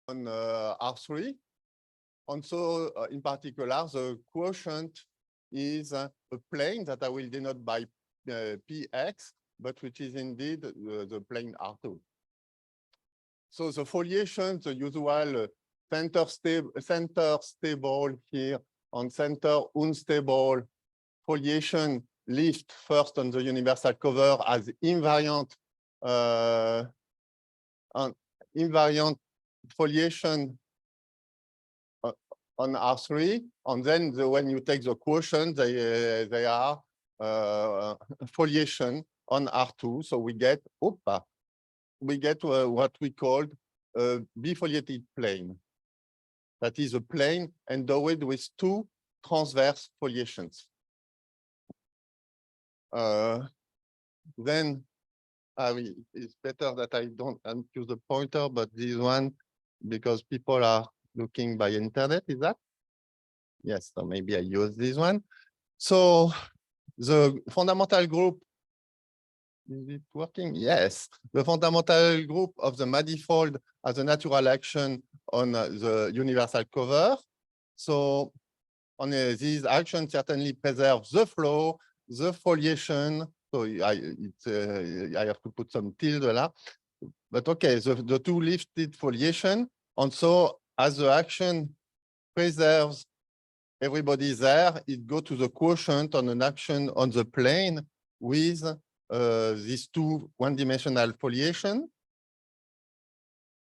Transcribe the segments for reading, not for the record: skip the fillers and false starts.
on R3. And so, in particular, the quotient is a plane that I will denote by Px, but which is indeed the plane R2. So the foliation, the usual center stable here on center unstable foliation lift first on the universal cover as invariant invariant foliation on R3, and then when you take the quotient, they are foliation on R2. So we get what we called a bifoliated plane. That is a plane endowed with two transverse foliations. Then it's better that I don't use the pointer, but this one, because people are looking by internet, is that? Yes, so maybe I use this one. So the fundamental group, is it working? Yes. The fundamental group of the manifold has a natural action on the universal cover. So on these actions certainly preserve the flow, the foliation. So I have to put some tilde là. But okay, the two lifted foliation. And so as the action preserves everybody there, it goes to the quotient on an action on the plane with these two one-dimensional foliation.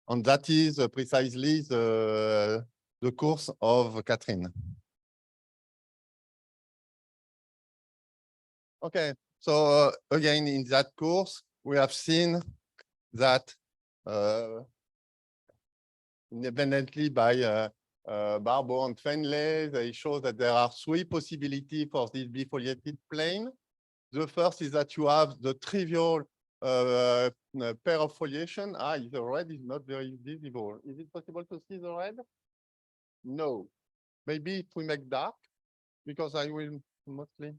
And that is precisely the course of Catherine. Okay, so again, in that course, we have seen that independently by Barbeau and Fenley, they show that there are three possibilities for this bifoliated plane. The first is that you have the trivial pair of foliation. The red is not very visible. Is it possible to see the red? No. Maybe if we make dark, because I will mostly.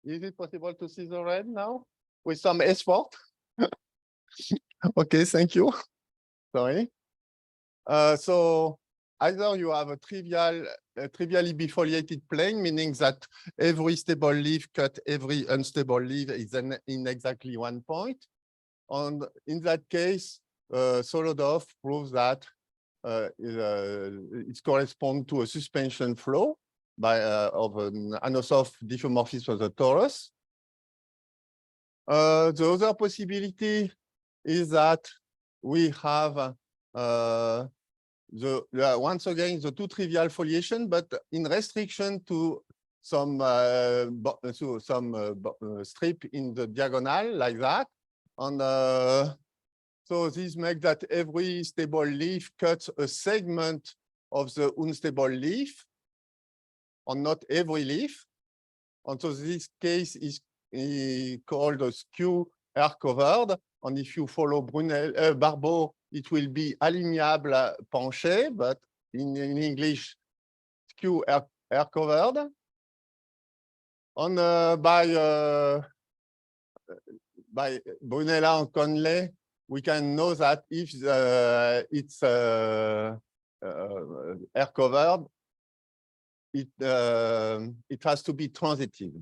Is it possible to see the red now with some effort? Okay, thank you. Sorry. So either you have a trivially bifoliated plane, meaning that every stable leaf cut every unstable leaf is in exactly one point. And in that case, Solodov proves that it corresponds to a suspension flow of an Anosov diffeomorphism of the torus. The other possibility is that we have once again the two trivial foliation, but in restriction to some strip in the diagonal like that. And so this makes that every stable leaf cuts a segment of the unstable leaf, and not every leaf. And so this case is called a skew air-covered. And if you follow Barbeau, it will be alignable penché, but in English, skew air-covered. And by Brunella and Conley, we can know that if it's air-covered, it has to be transitive.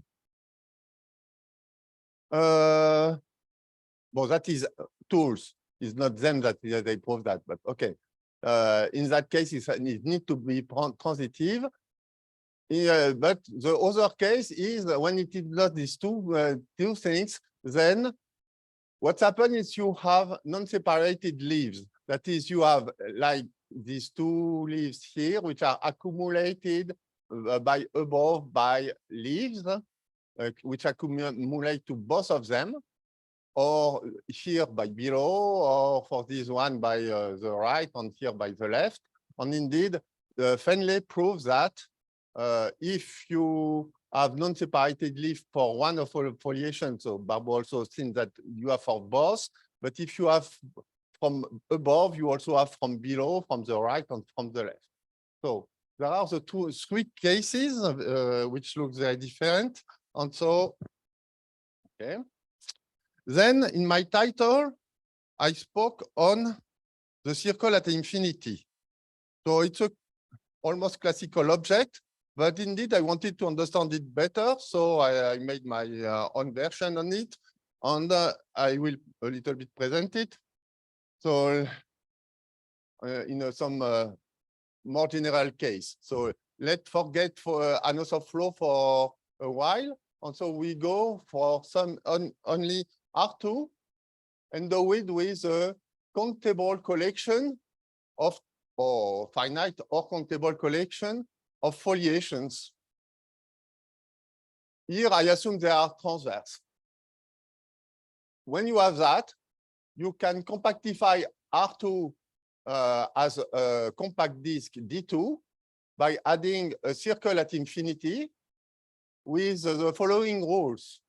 Well, that is tools. It's not them that they prove that, but okay. In that case, it needs to be transitive. But the other case is when it is not these two things, then what happens is you have non-separated leaves. That is, you have like these two leaves here, which are accumulated by leaves, which accumulate to both of them, or here by below, or for this one by the right, and here by the left. And indeed, Fenley proves that if you have non-separated leaf for one of the foliation, so Barbeau also thinks that you have for both, but if you have from above, you also have from below, from the right, and from the left. So there are the three cases which look very different. And so, okay. Then in my title, I spoke on the circle at infinity. So it's a almost classical object, but indeed I wanted to understand it better. So I made my own version on it, and I will a little bit present it. So in some more general case. So let's forget for Anosov flow for a while. And so we go for some only R2 and do it with a countable collection of, or finite or countable collection of foliations. Here, I assume they are transverse. When you have that, you can compactify R2 as a compact disk D2 by adding a circle at infinity with the following rules.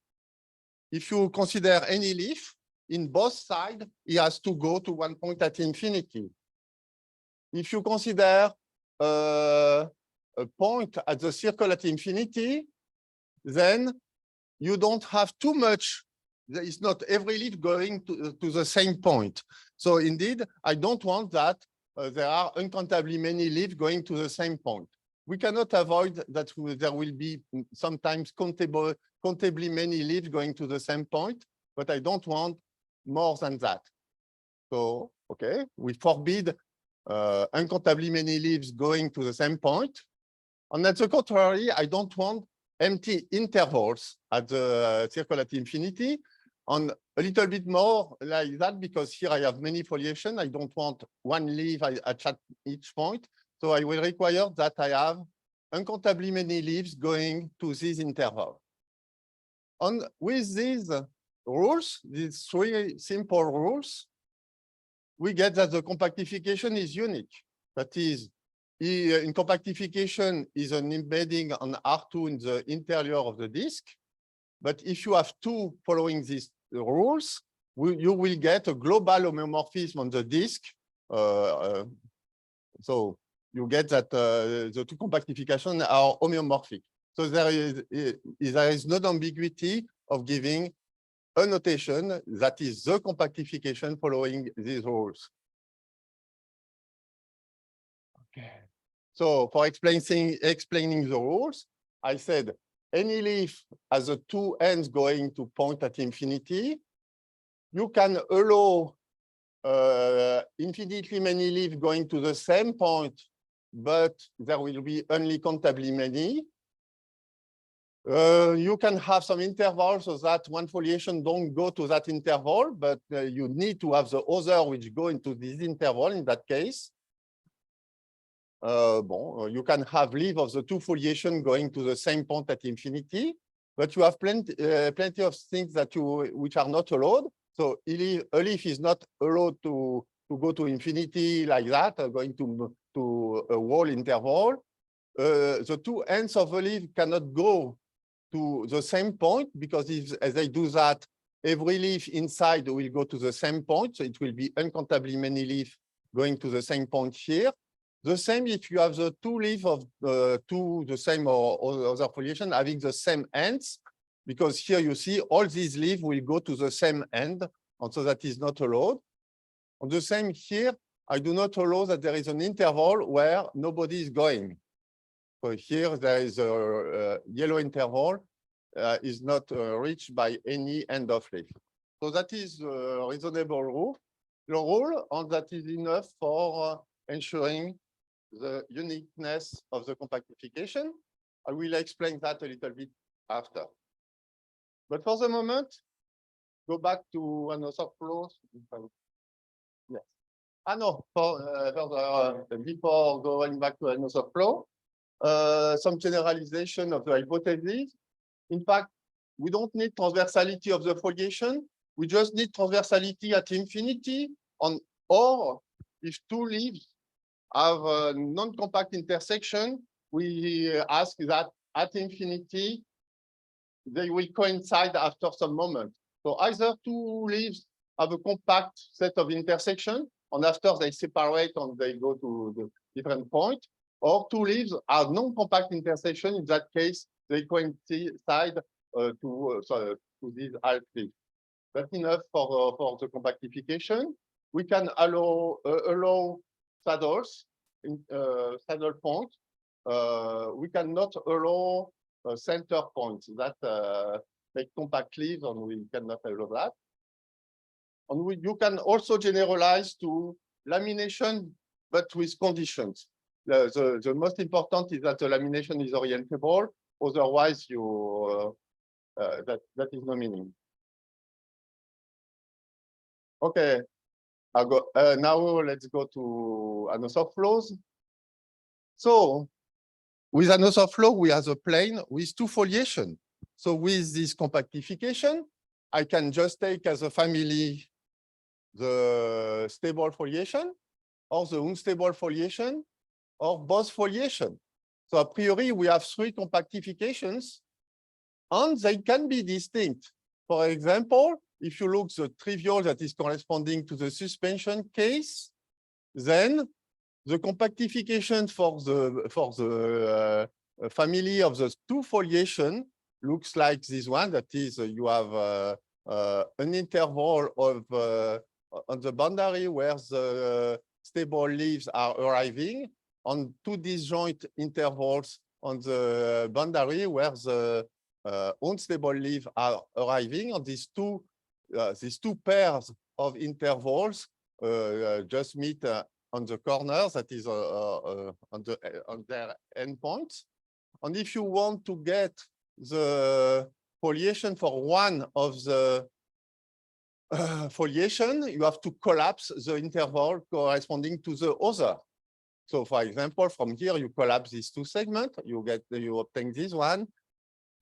If you consider any leaf, in both sides, it has to go to one point at infinity. If you consider a point at the circle at infinity, then you don't have too much. There is not every leaf going to the same point. So indeed, I don't want that there are uncountably many leaves going to the same point. We cannot avoid that there will be sometimes countably many leaves going to the same point, but I don't want more than that. So, okay, we forbid uncountably many leaves going to the same point. And at the contrary, I don't want empty intervals at the circle at infinity. And a little bit more like that, because here I have many foliation. I don't want one leaf at each point. So I will require that I have uncountably many leaves going to this interval. And with these rules, these three simple rules, we get that the compactification is unique. That is, in compactification is an embedding on R2 in the interior of the disk. But if you have two following these rules, you will get a global homeomorphism on the disk. So you get that the two compactifications are homeomorphic. So there is no ambiguity of giving a notation that is the compactification following these rules. Okay. So for explaining the rules, I said any leaf has a two ends going to point at infinity. You can allow infinitely many leaves going to the same point, but there will be only countably many. You can have some intervals so that one foliation don't go to that interval, but you need to have the other which go into this interval in that case. You can have leaf of the two foliation going to the same point at infinity, but you have plenty of things that which are not allowed. So a leaf is not allowed to go to infinity like that, going to a whole interval. The two ends of a leaf cannot go to the same point, because as they do that, every leaf inside will go to the same point. So it will be uncountably many leaves going to the same point here. The same if you have the two leaves of the same or other foliation having the same ends, because here you see all these leaves will go to the same end, and so that is not allowed. And the same here, I do not allow that there is an interval where nobody is going. So here there is a yellow interval is not reached by any end of leaf. So that is a reasonable rule, and that is enough for ensuring the uniqueness of the compactification. I will explain that a little bit after. But for the moment, go back to Anosov flows. Yes. No, before going back to Anosov flow, some generalization of the hypothesis. In fact, we don't need transversality of the foliation. We just need transversality at infinity or if two leaves have a non-compact intersection, we ask that at infinity, they will coincide after some moment. So either two leaves have a compact set of intersection, and after they separate and they go to the different point, or two leaves are non-compact intersection. In that case, they coincide to these half leaves. That's enough for the compactification. we can allow saddles, saddle points. We cannot allow center points that make compact leaves, and we cannot allow that. And you can also generalize to lamination, but with conditions. The most important is that the lamination is orientable. Otherwise, that is no meaning. Okay, I'll go. Now let's go to Anosov flows. So with Anosov flow, we have a plane with two foliation. So with this compactification, I can just take as a family the stable foliation or the unstable foliation or both foliation. So a priori, we have three compactifications and they can be distinct. For example, if you look the trivial that is corresponding to the suspension case, then the compactification for the family of the two foliation looks like this one. That is, you have an interval of on the boundary where the stable leaves are arriving, on two disjoint intervals on the boundary where the unstable leaves are arriving. On these two pairs of intervals just meet on the corners, that is on their endpoints. And if you want to get the foliation for one of the foliation, you have to collapse the interval corresponding to the other. So for example, from here, you collapse these two segments, you obtain this one.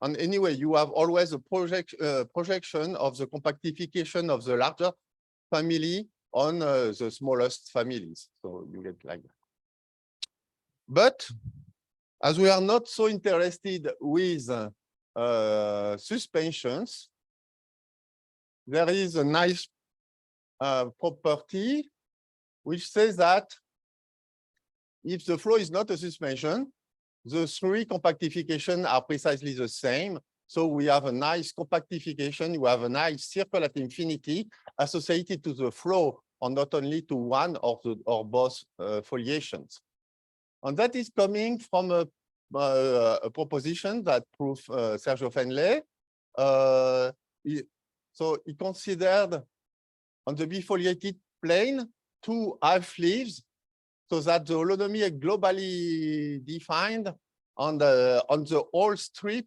And anyway, you have always a projection of the compactification of the larger family on the smallest families. So you get like that. But as we are not so interested with suspensions, there is a nice property which says that if the flow is not a suspension, the three compactifications are precisely the same. So we have a nice compactification, you have a nice circle at infinity associated to the flow, and not only to one or both foliations. And that is coming from a proposition that proved Sergio Fenley. So he considered on the bifoliated plane two half leaves, so that the holonomy is globally defined on the whole strip.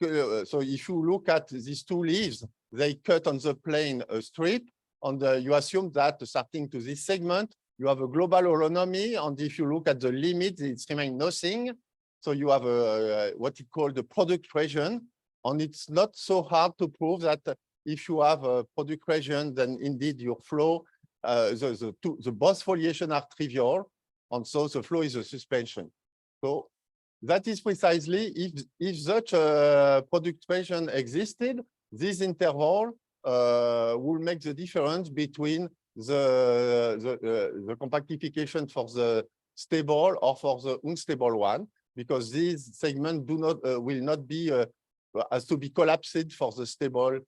So if you look at these two leaves, they cut on the plane a strip, and you assume that starting to this segment, you have a global holonomy, and if you look at the limit, it remains nothing. So you have what you call the product region, and it's not so hard to prove that if you have a product region, then indeed your flow, the both foliation are trivial, and so the flow is a suspension. So that is precisely if such a product region existed, this interval will make the difference between the compactification for the stable or for the unstable one, because these segments will not be has to be collapsed for the stable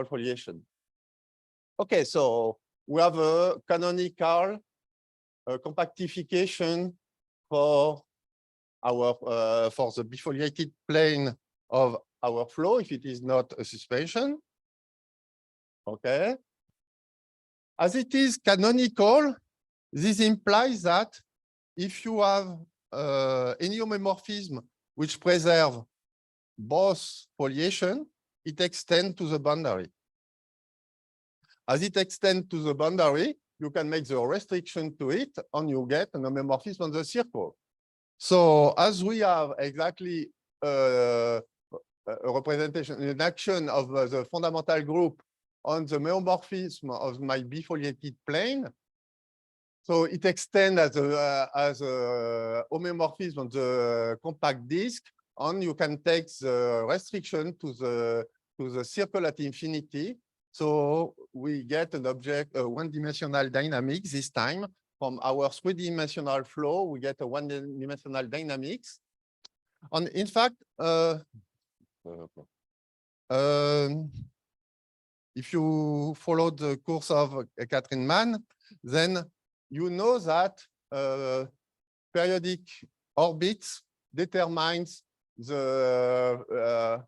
foliation. Okay, so we have a canonical compactification for our for the bifoliated plane of our flow if it is not a suspension. Okay. As it is canonical, this implies that if you have any homomorphism which preserve both foliation, it extends to the boundary. As it extends to the boundary, you can make the restriction to it, and you get an homomorphism on the circle. So as we have exactly a representation, an action of the fundamental group on the homomorphism of my bifoliated plane, so it extends as a homomorphism on the compact disk, and you can take the restriction to the circle at infinity. So we get an object, a one-dimensional dynamic this time. From our three-dimensional flow, we get a one-dimensional dynamics. And in fact, if you follow the course of Catherine Mann, then you know that periodic orbits determines the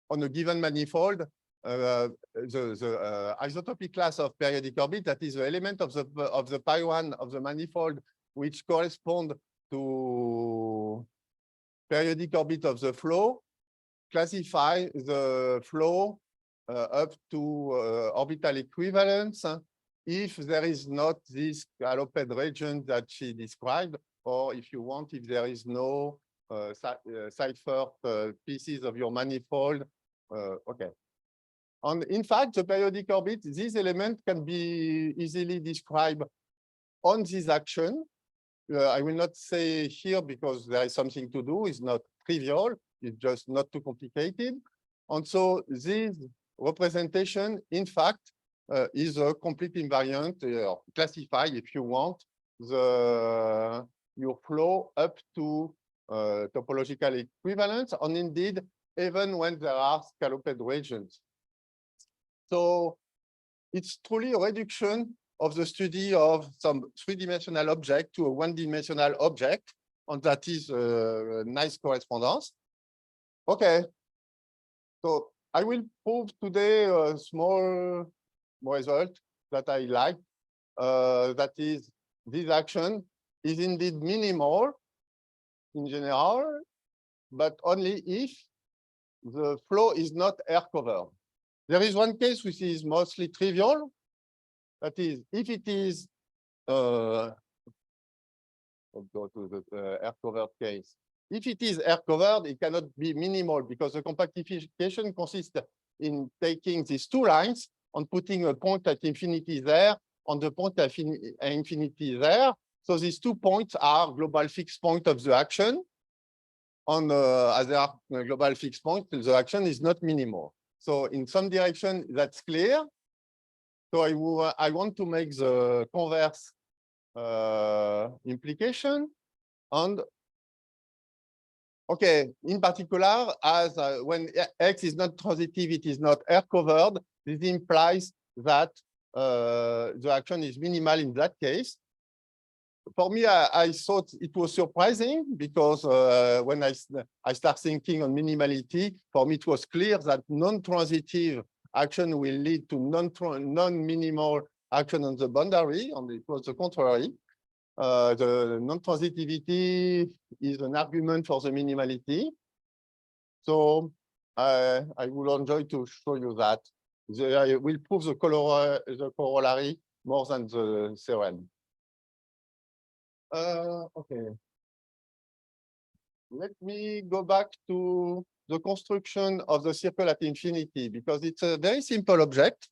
on a given manifold the isotopic class of periodic orbit, that is the element of the pi 1 of the manifold which correspond to periodic orbit of the flow, classify the flow up to orbital equivalence if there is not this Galoped region that she described, or if you want, if there is no Seifert pieces of your manifold. Okay. And in fact, the periodic orbit, this element can be easily described on this action. I will not say here because there is something to do. It's not trivial. It's just not too complicated. And so this representation, in fact, is a complete invariant, classify, if you want, your flow up to topological equivalence, and indeed, even when there are scalloped regions. So it's truly a reduction of the study of some three-dimensional object to a one-dimensional object, and that is a nice correspondence. Okay, so I will prove today a small result that I like. That is, this action is indeed minimal in general, but only if the flow is not air-covered. There is one case which is mostly trivial. That is, if it is, let's go to the air-covered case. If it is air-covered, it cannot be minimal because the compactification consists in taking these two lines and putting a point at infinity there, and the point at infinity there. So these 2 points are global fixed point of the action. And as they are global fixed point, the action is not minimal. So in some direction, that's clear. So I want to make the converse implication. And okay, in particular, as when X is not transitive, it is not air covered. This implies that the action is minimal in that case. For me, I thought it was surprising because when I start thinking on minimality, for me, it was clear that non-transitive action will lead to non-minimal action on the boundary, and it was the contrary. The non-transitivity is an argument for the minimality. So I will enjoy to show you that. I will prove the corollary more than the theorem. Okay. Let me go back to the construction of the circle at infinity, because it's a very simple object.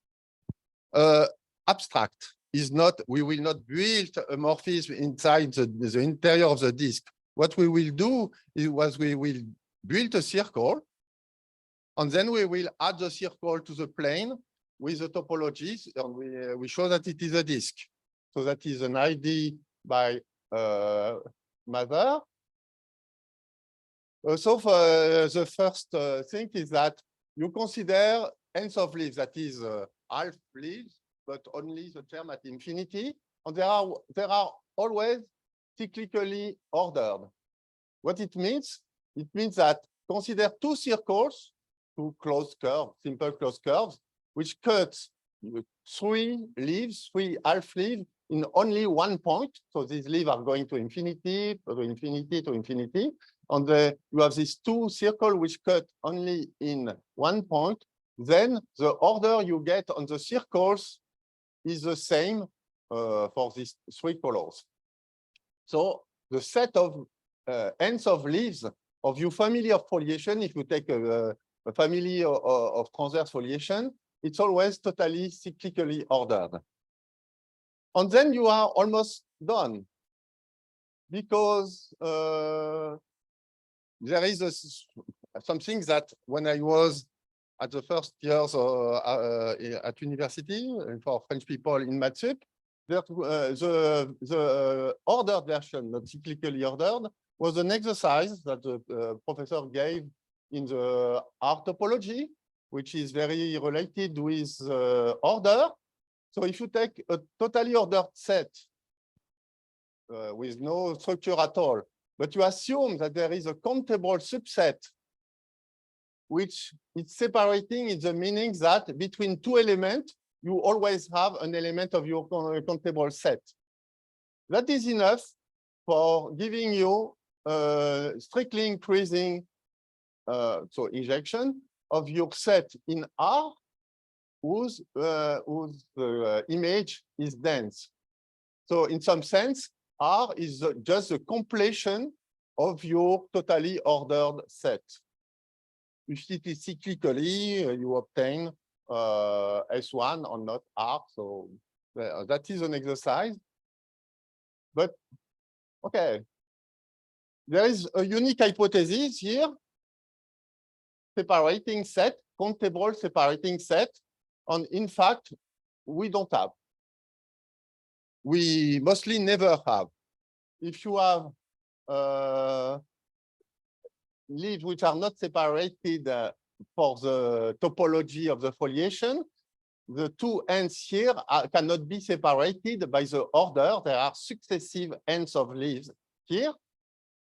Abstract is not, we will not build a morphism inside the interior of the disk. What we will do is we will build a circle, and then we will add the circle to the plane with the topologies, and we show that it is a disk. So that is an ID by Mather. So the first thing is that you consider ends of leaves, that is half leaves, but only the term at infinity. And there are always cyclically ordered. What it means that consider two circles, two closed curves, simple closed curves, which cut three leaves, three half leaves in only one point. So these leaves are going to infinity, to infinity, to infinity. And you have these two circles which cut only in one point. Then the order you get on the circles is the same for these three colors. So the set of ends of leaves of your family of foliation, if you take a family of transverse foliation, it's always totally cyclically ordered. And then you are almost done, because there is something that when I was at the first years at university for French people in MathSup, the ordered version, not cyclically ordered, was an exercise that the professor gave in the R topology. which is very related with order. So if you take a totally ordered set with no structure at all, but you assume that there is a countable subset which is separating in the meaning that between two elements, you always have an element of your countable set. That is enough for giving you strictly increasing so injection of your set in R whose image is dense. So in some sense, R is just the completion of your totally ordered set. If it is cyclically, you obtain S1 or not R. So that is an exercise. But okay, there is a unique hypothesis here. Separating set, countable separating set, and in fact, we don't have. We mostly never have. If you have leaves which are not separated for the topology of the foliation, the two ends here cannot be separated by the order. There are successive ends of leaves here.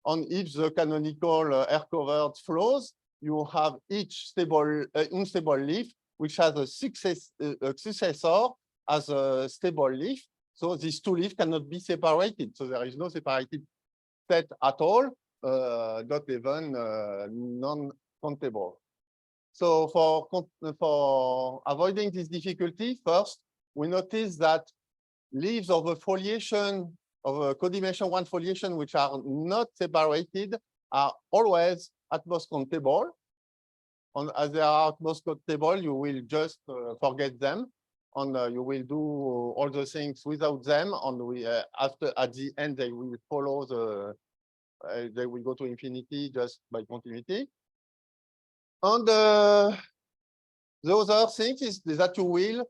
And if the canonical air-covered flows, you have each stable, unstable leaf, which has a successor as a stable leaf. So these two leaves cannot be separated. So there is no separated set at all, not even non-countable. So for avoiding this difficulty, first, we notice that leaves of a foliation, of a codimension 1 foliation, which are not separated, are always at most countable. And as they are at most countable, you will just forget them, and you will do all the things without them. And we after at the end, they will follow the. They will go to infinity just by continuity. And the other thing is that you will,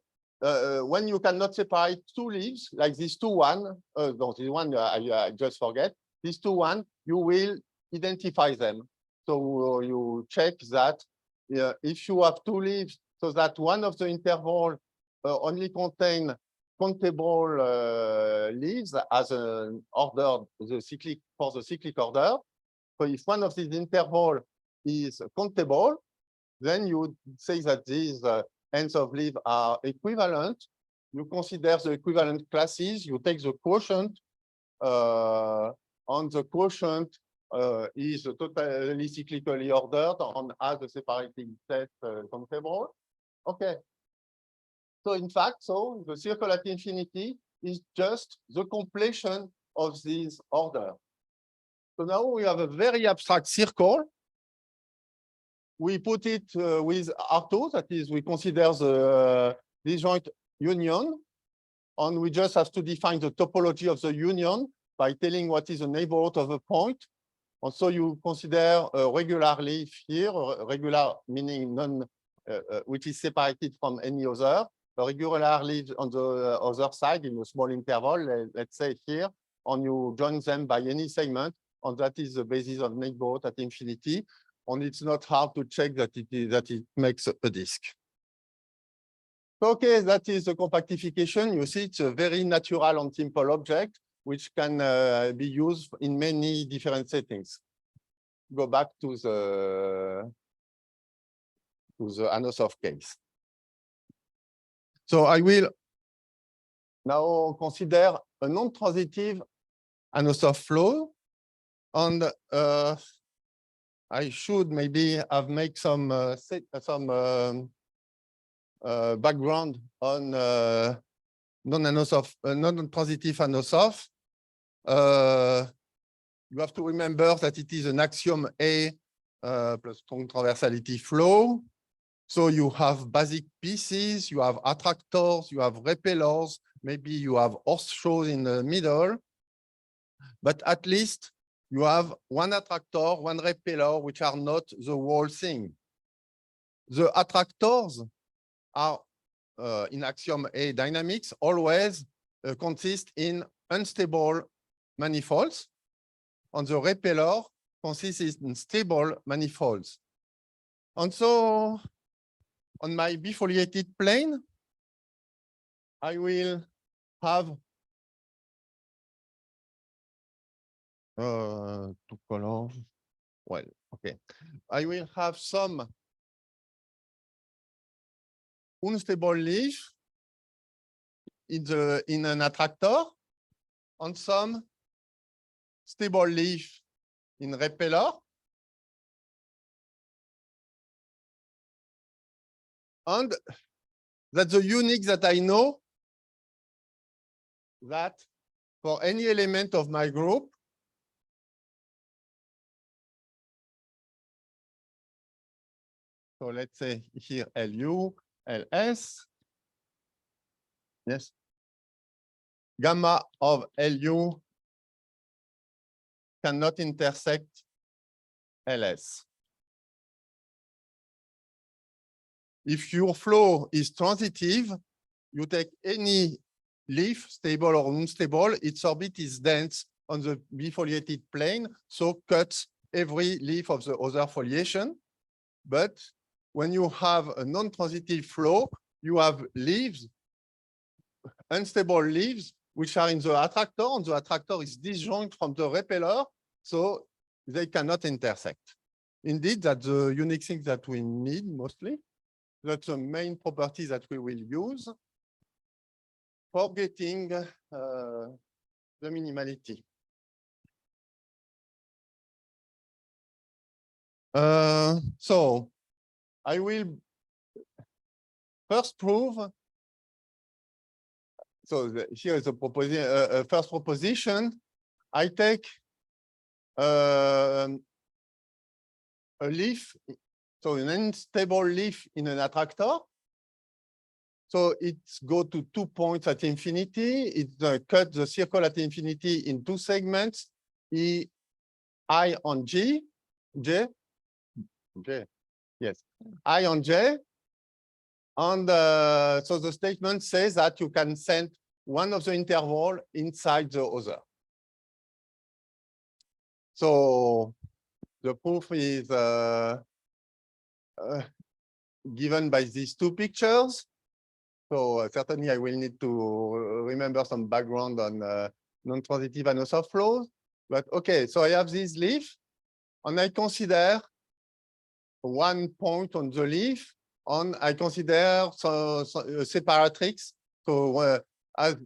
when you cannot separate two leaves, like these two one, no, this one I just forget, these two one, you will identify them. So you check that if you have two leaves, so that one of the interval only contain countable leaves as an order, for the cyclic order. So if one of these interval is countable, then you say that these ends of leaf are equivalent. You consider the equivalent classes. You take the quotient, and the quotient is totally cyclically ordered and has a separating set countable. Okay. So in fact, so the circle at infinity is just the completion of this order. So now we have a very abstract circle. We put it with R2, that is, we consider the disjoint union, and we just have to define the topology of the union by telling what is the neighborhood of a point. And so you consider a regular leaf here, regular meaning none, which is separated from any other. A regular leaf on the other side in a small interval, let's say here, and you join them by any segment, and that is the basis of neighborhood at infinity. And it's not hard to check that it makes a disk. Okay, that is the compactification. You see, it's a very natural and simple object, which can be used in many different settings. Go back to the Anosov case. So I will now consider a non-transitive Anosov flow, and I should maybe have made some background on non-transitive Anosov. You have to remember that it is an axiom A plus strong transversality flow. So you have basic pieces, you have attractors, you have repellers, maybe you have horseshoes in the middle, but at least you have one attractor, one repeller, which are not the whole thing. The attractors are, in axiom A dynamics, always consist in unstable manifolds, and the repeller consists in stable manifolds. And so on my bifoliated plane, I will have two colors. Well, okay. I will have some unstable leaf in an attractor and some stable leaf in repeller. And that's the unique that I know that for any element of my group, so let's say here LU, LS, yes, gamma of LU cannot intersect LS. If your flow is transitive, you take any leaf, stable or unstable, its orbit is dense on the bifoliated plane, so cuts every leaf of the other foliation. But when you have a non-transitive flow, you have leaves, unstable leaves, which are in the attractor, and the attractor is disjoint from the repeller, so they cannot intersect. Indeed, that's the unique thing that we need mostly. That's the main property that we will use for getting the minimality. So I will first prove. So here is a first proposition. I take a leaf, so an unstable leaf in an attractor. So it goes to 2 points at infinity. It cuts the circle at infinity in 2 segments, I on J, yes, I on J. And so the statement says that you can send one of the interval inside the other. So the proof is given by these 2 pictures. So certainly I will need to remember some background on non-transitive Anosov flows. But okay, so I have this leaf, and I consider 1 point on the leaf, and I consider separatrix. So as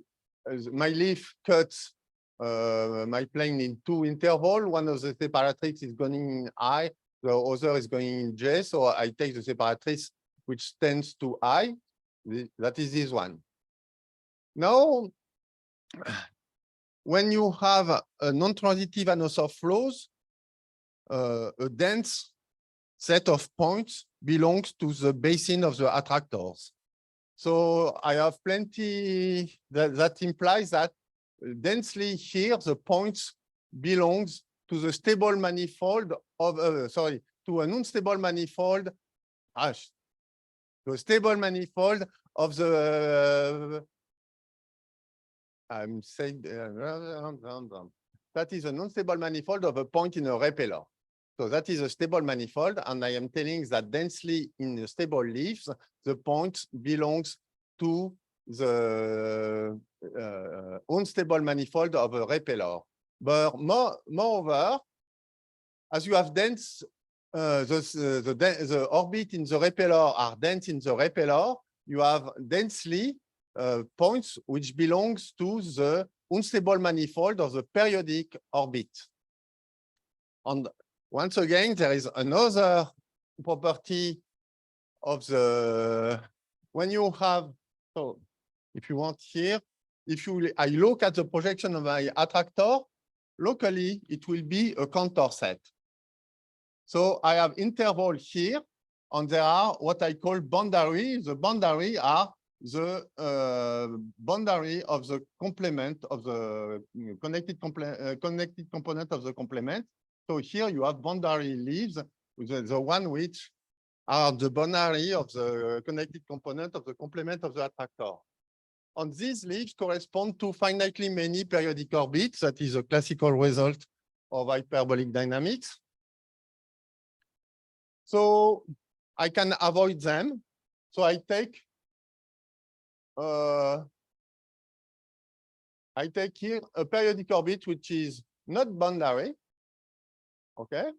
my leaf cuts my plane in 2 intervals, one of the separatrix is going in I, the other is going in J. So I take the separatrix which tends to I. That is this one. Now, when you have a non-transitive Anosov flows, a dense set of points belongs to the basin of the attractors. So I have plenty, that implies that densely here, the points belongs to the stable manifold of, to an unstable manifold, to a stable manifold of the, I'm saying, that is an unstable manifold of a point in a repeller. So that is a stable manifold, and I am telling that densely in the stable leaves, the point belongs to the unstable manifold of a repeller. But moreover, as you have dense, the orbit in the repeller are dense in the repeller, you have densely points which belongs to the unstable manifold of the periodic orbit. And once again, there is another property of the, when you have, so if you want here, I look at the projection of my attractor, locally, it will be a contour set. So I have interval here, and there are what I call boundary. The boundary are the boundary of the complement of the connected component of the complement. So here you have boundary leaves, the one which are the boundary of the connected component of the complement of the attractor. And these leaves correspond to finitely many periodic orbits. That is a classical result of hyperbolic dynamics. So I can avoid them. So I take here a periodic orbit which is not boundary. Okay.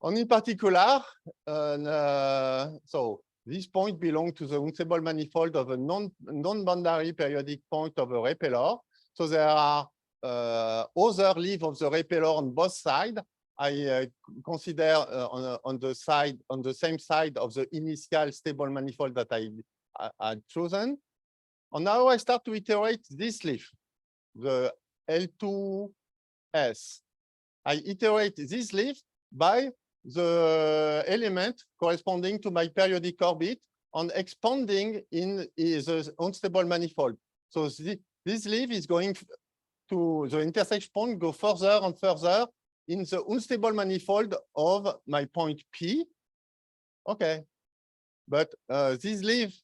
And in particular, so this point belongs to the unstable manifold of a non-boundary periodic point of a repeller. So there are other leaves of the repeller on both sides. I consider on the same side of the initial stable manifold that I had chosen. And now I start to iterate this leaf, the L2S. I iterate this leaf by the element corresponding to my periodic orbit and expanding in the unstable manifold. So this leaf is going to the intersection point, go further and further in the unstable manifold of my point P. Okay, but this leaf,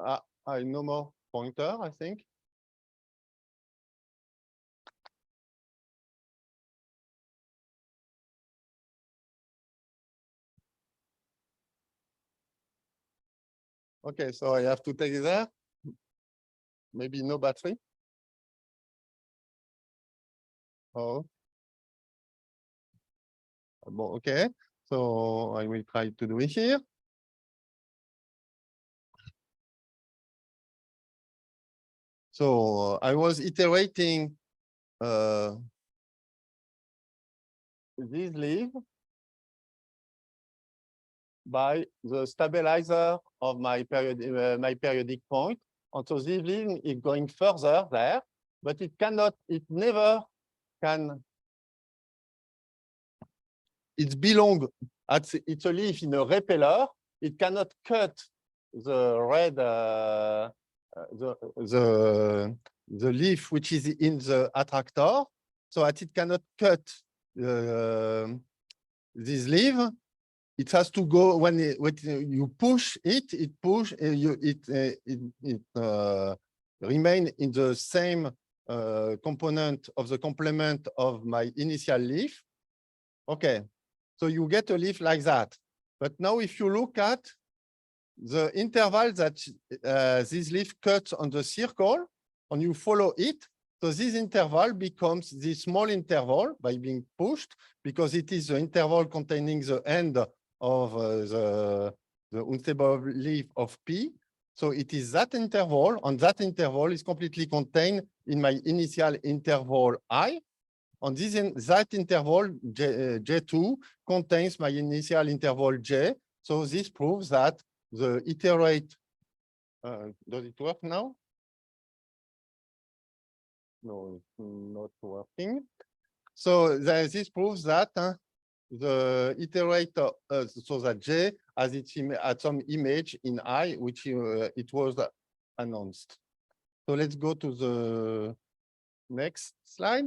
I no more pointer, I think. Okay, so I have to take it there. Maybe no battery. Oh. Okay, so I will try to do it here. So I was iterating this leaf by the stabilizer of my periodic point. And so this leaf is going further there, but it never can. It's a leaf in a repeller. It cannot cut the red, the leaf which is in the attractor. So that it cannot cut this leaf. It has to go when you push it. It remain in the same component of the complement of my initial leaf. Okay, so you get a leaf like that. But now, if you look at the interval that this leaf cuts on the circle, and you follow it, so this interval becomes this small interval by being pushed, because it is the interval containing the end of the unstable leaf of P. So it is that interval, and that interval is completely contained in my initial interval I. And that interval J2 contains my initial interval J. So this proves that the iterate, does it work now? No, it's not working. So this proves that the iterator, so that J has at some image in I, which it was announced. So let's go to the next slide.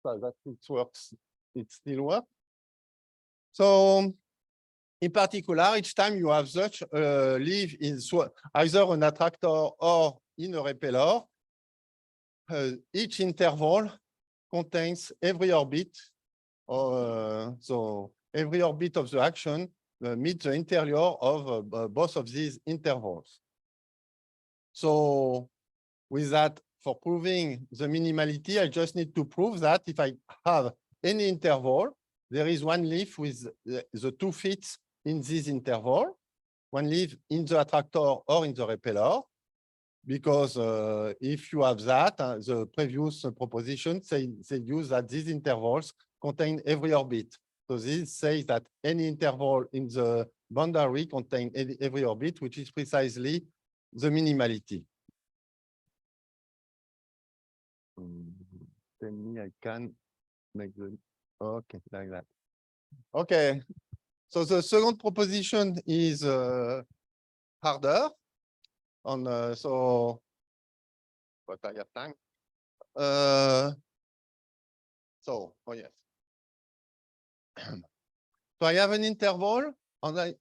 So that it works, it still works. So in particular, each time you have such a leaf in either an attractor or in a repeller, each interval contains every orbit. So every orbit of the action meets the interior of both of these intervals. So with that, for proving the minimality, I just need to prove that if I have any interval, there is one leaf with the two fits in this interval, one leaf in the attractor or in the repeller, because if you have that, the previous proposition said use that these intervals contain every orbit. So this says that any interval in the boundary contains every orbit, which is precisely the minimality. Tell me I can make the, okay, like that. Okay, so the second proposition is harder. On so, but I have time. So, oh yes. So I have an interval, and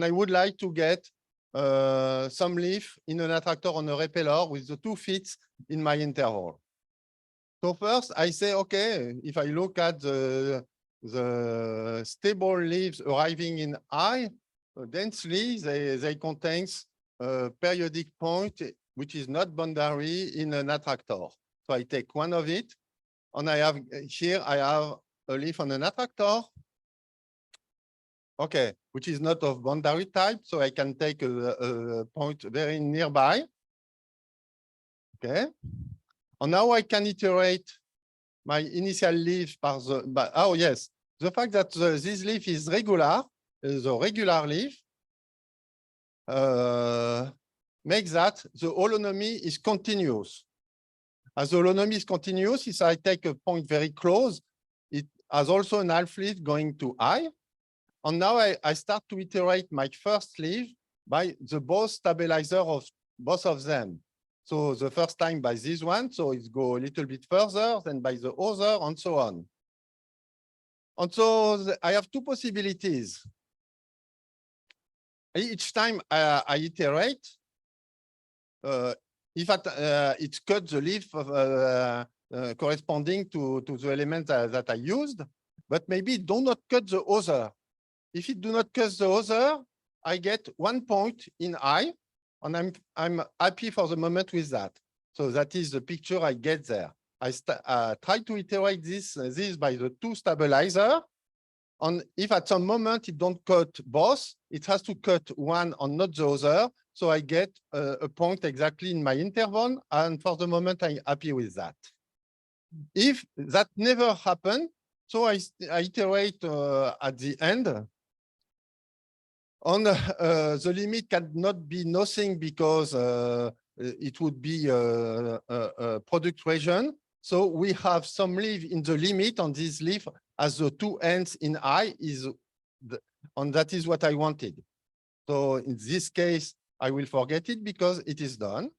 I would like to get some leaf in an attractor on a repeller with the two fits in my interval. So first, I say, okay, if I look at the the stable leaves arriving in I, densely, they contain a periodic point which is not boundary in an attractor. So I take one of it, and I have here I have a leaf on an attractor. Okay, which is not of boundary type, so I can take a point very nearby. Okay, and now I can iterate my initial leaf by oh yes, the fact that this leaf is regular, is a regular leaf, makes that the holonomy is continuous. As the holonomy is continuous, if I take a point very close, it has also an half leaf going to I. And now I start to iterate my first leaf by the both stabilizer of both of them. So the first time by this one, so it go a little bit further, then by the other, and so on. And so I have two possibilities. Each time I iterate, if it cuts the leaf corresponding to the element that I used, but maybe it do not cut the other. If it do not cut the other, I get 1 point in I, and I'm happy for the moment with that. So that is the picture I get there. I try to iterate this by the two stabilizer, and if at some moment it don't cut both, it has to cut one and not the other. So I get a point exactly in my interval, and for the moment I'm happy with that. If that never happened, so I iterate at the end. On the limit cannot be nothing because it would be a product region. So we have some leaf in the limit on this leaf as the two ends in I is, and that is what I wanted. So in this case, I will forget it because it is done.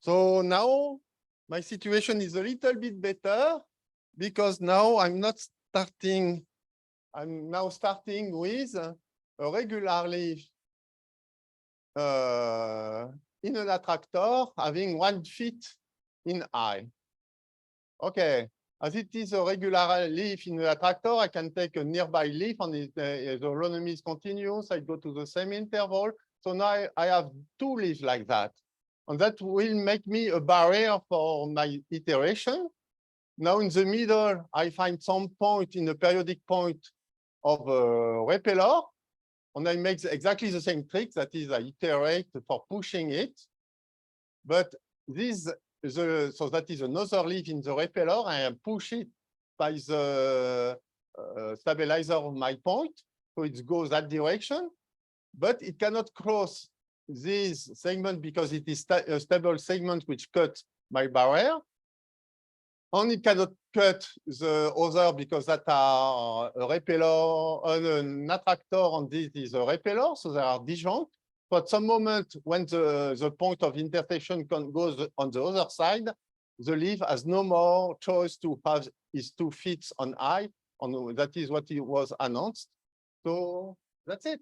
So now my situation is a little bit better because now I'm not starting. I'm now starting with a regular leaf in an attractor having 1 feet in I. Okay, as it is a regular leaf in an attractor, I can take a nearby leaf and the holonomy is continuous. I go to the same interval. So now I have 2 leaves like that. And that will make me a barrier for my iteration. Now in the middle, I find some point in the periodic point of a repeller, and I make exactly the same trick. That is, I iterate for pushing it. But this, so that is another leaf in the repeller. I push it by the stabilizer of my point, so it goes that direction. But it cannot cross this segment because it is a stable segment which cuts my barrier. And it cannot cut the other because that are a repeller, an attractor, and this is a repeller, so they are disjunct. So at some moment, when the point of intersection goes on the other side, the leaf has no more choice to have its 2 feet on I, and that is what it was announced. So that's it.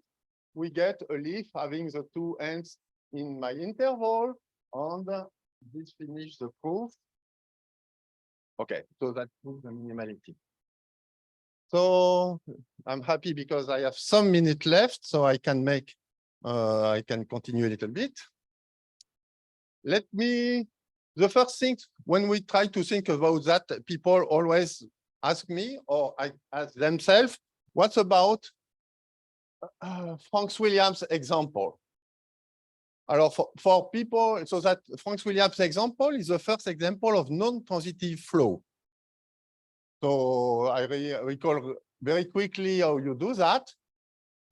We get a leaf having the 2 ends in my interval, and this finishes the proof. Okay, so that proves the minimality. So I'm happy because I have some minute left, so I can make, I can continue a little bit. Let me, the first thing, when we try to think about that, people always ask me, or I ask themselves, what about Frank Williams' example? Alors, for people, so that Frank Williams' example is the first example of non-transitive flow. So I recall very quickly how you do that.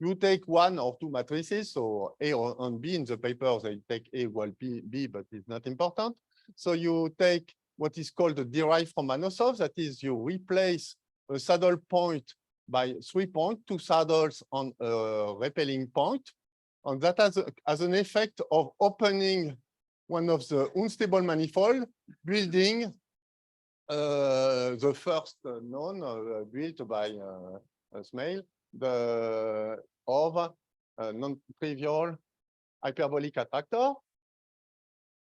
You take 1 or 2 matrices, so A and B in the paper, they take A equal B, but it's not important. So you take what is called the derived from Anosov, that is you replace a saddle point by 3 points, 2 saddles on a repelling point. And that has an effect of opening one of the unstable manifold, building the first known built by Smale, of non-trivial hyperbolic attractor.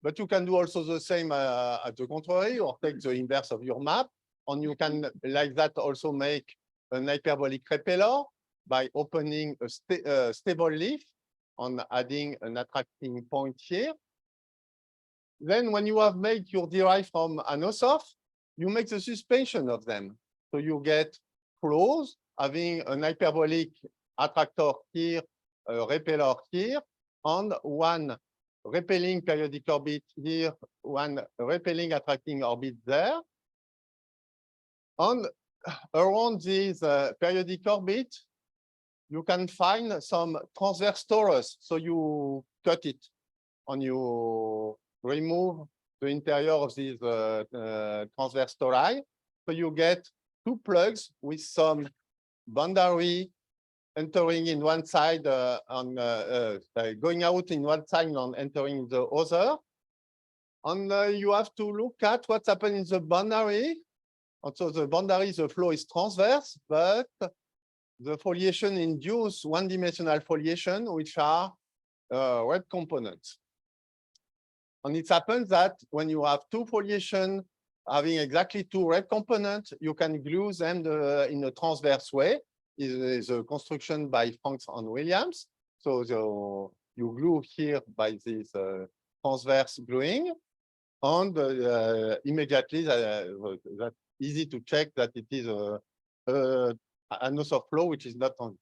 But you can do also the same at the contrary, or take the inverse of your map. And you can, like that, also make an hyperbolic repeller by opening a stable leaf and adding an attracting point here. Then when you have made your derived from Anosov, you make the suspension of them. So you get flows having an hyperbolic attractor here, a repeller here, and one repelling periodic orbit here, one repelling attracting orbit there. And around this periodic orbit, you can find some transverse torus. So you cut it and you remove the interior of these transverse tori. So you get two plugs with some boundary entering in one side going out in one side and entering the other. And you have to look at what's happening in the boundary. And so the boundary, the flow is transverse, but the foliation induce one-dimensional foliation, which are red components. And it happens that when you have two foliation having exactly two red components, you can glue them in a transverse way. Is a construction by Franks and Williams. So you glue here by this transverse gluing, and immediately that's easy to check that it is a Anosov flow, which is not on.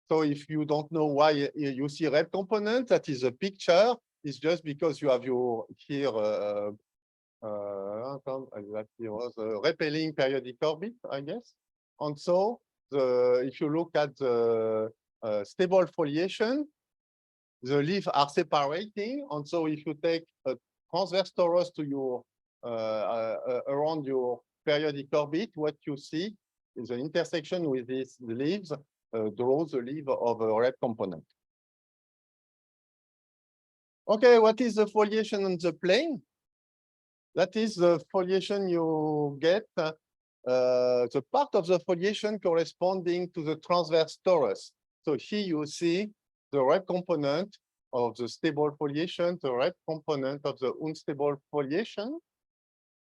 So if you don't know why you see red component, that is a picture. It's just because you have your here that was a repelling periodic orbit, I guess. And so if you look at the stable foliation, the leaves are separating. And so if you take a transverse torus to your around your periodic orbit, what you see is the intersection with these leaves draws the leaf of a red component. Okay, what is the foliation on the plane? That is the foliation you get, the part of the foliation corresponding to the transverse torus. So here you see the red component of the stable foliation, the red component of the unstable foliation.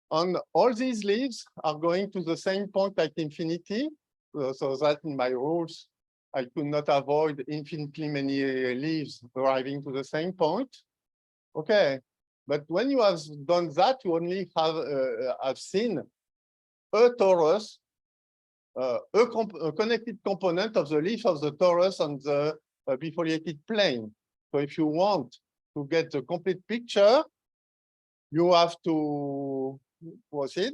And all these leaves are going to the same point at infinity, so that in my rules, I could not avoid infinitely many leaves arriving to the same point. Okay, but when you have done that, you only have seen a torus, a connected component of the leaf of the torus on the bifoliated plane. So if you want to get the complete picture, you have to proceed.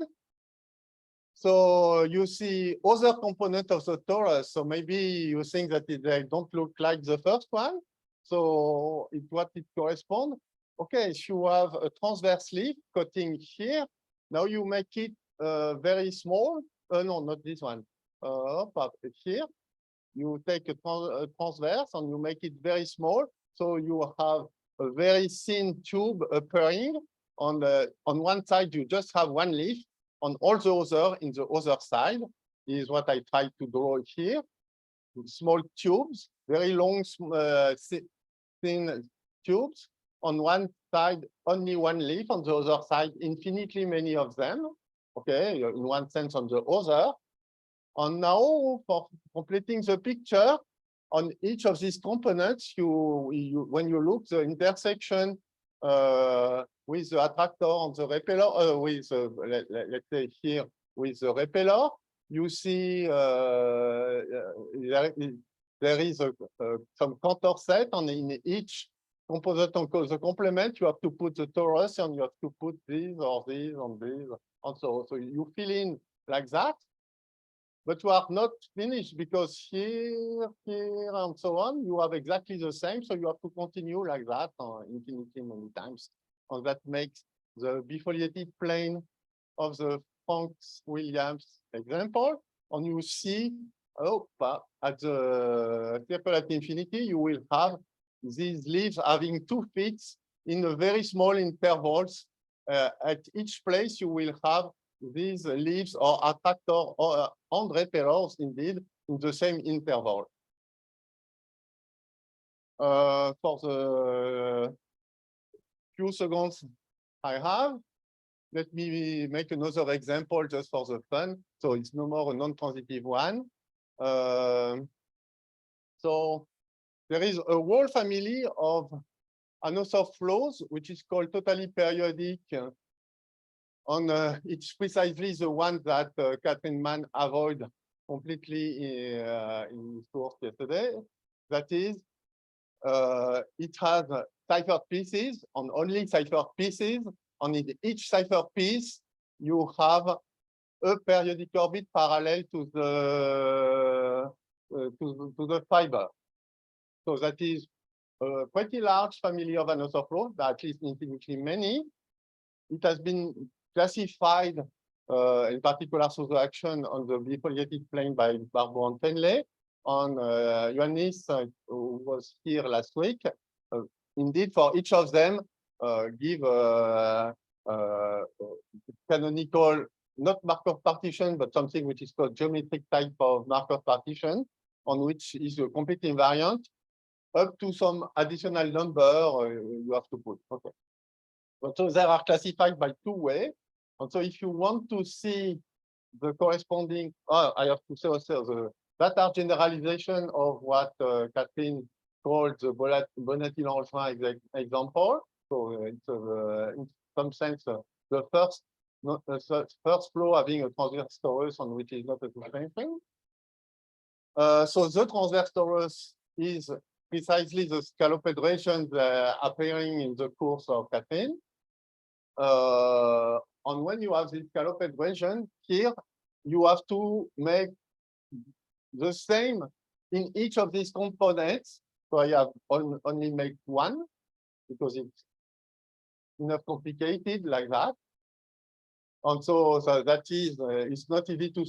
So you see other component of the torus. So maybe you think that they don't look like the first one. So what it corresponds. Okay, if you have a transverse leaf cutting here, now you make it very small. No, not this one. Here, you take a transverse and you make it very small. So you have a very thin tube appearing. On one side, you just have one leaf. On all the other, in the other side, is what I tried to draw here. Small tubes, very long, thin tubes. On one side, only one leaf. On the other side, infinitely many of them. Okay, in one sense on the other. And now, for completing the picture, on each of these components, when you look the intersection with the attractor and the repeller, with let's say here with the repeller, you see there is some contour set, and in each component on the complement, you have to put the torus, and you have to put these or these and these, and so you fill in like that. But you are not finished because here, and so on, you have exactly the same. So you have to continue like that infinitely many times. And that makes the bifoliated plane of the Franks-Williams example. And you see, at the circle at infinity, you will have these leaves having 2 feet in a very small intervals. At each place, you will have these leaves or attractor or and repellers indeed in the same interval. For the few seconds I have, let me make another example just for the fun. So it's no more a non-transitive one. So there is a whole family of Anosov flows, which is called totally periodic. It's precisely the one that Catherine Mann avoided completely in his course yesterday. That is, it has cipher pieces, on only cipher pieces. On each cipher piece, you have a periodic orbit parallel to the fiber. So that is a pretty large family of Anosov flows, at least infinitely many. It has been classified, in particular through the action on the bifoliated plane by Barbo and Fenley, on Ioannis, who was here last week. Indeed, for each of them, give canonical, not Markov partition, but something which is called geometric type of Markov partition, on which is a complete invariant, up to some additional number you have to put. Okay. So they are classified by two ways. And so if you want to see the corresponding, I have to say also the data generalization of what Catherine called the Bonatti-Langevin example. So it's in some sense the first flow having a transverse torus on which is not a two-plane thing. So the transverse torus is precisely the scalloped regions appearing in the course of Catherine. And when you have this scalloped region here, you have to make the same in each of these components. So I have only make one because it's enough complicated like that. And so that is, it's not easy to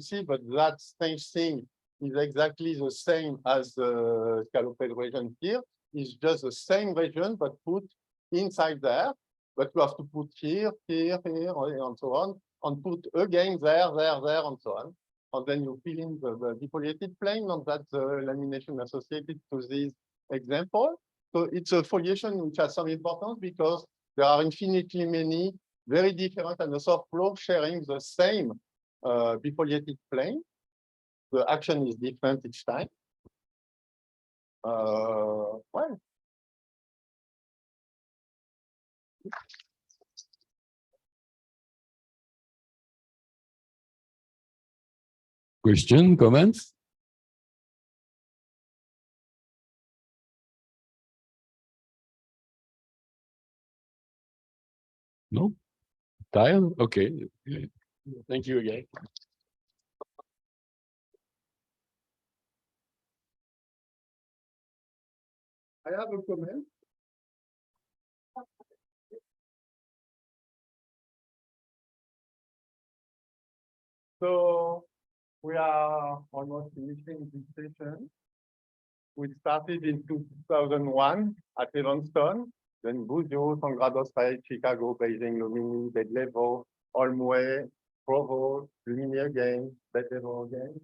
see, but that same thing is exactly the same as the scalloped region here. It's just the same region, but put inside there. But you have to put here, here, here, and so on, and put again there, and so on. And then you fill in the defoliated plane, and that's the lamination associated to this example. So it's a foliation which has some importance because there are infinitely many very different Anosov flows sharing the same defoliated plane. The action is different each time. Well. Question, comments? No? Tired? Okay. Thank you again. I have a comment. So we are almost finishing this session. We started in 2001 at Evanston, then Buzio, Sangrados, Chicago, Beijing, Lumini, Bedlevo, Olmue, Provo, Lumini again, Bedlevo again.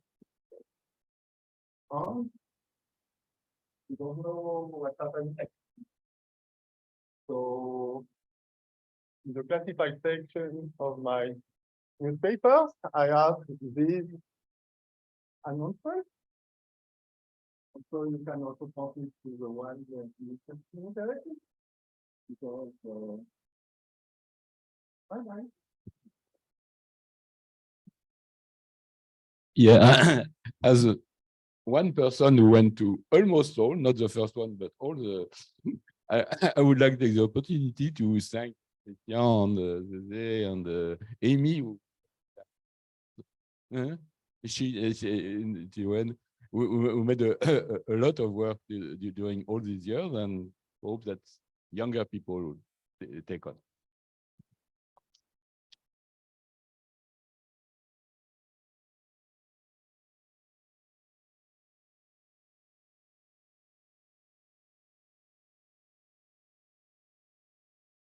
You don't know what happened next. So in the classified section of my newspapers, I have these announcements. So you can also copy to the one that you can see directly. Because bye-bye. Yeah, as one person who went to almost all, not the first one, but all the, I would like to take the opportunity to thank Christian and Amy. She went, we made a lot of work during all these years and hope that younger people will take on.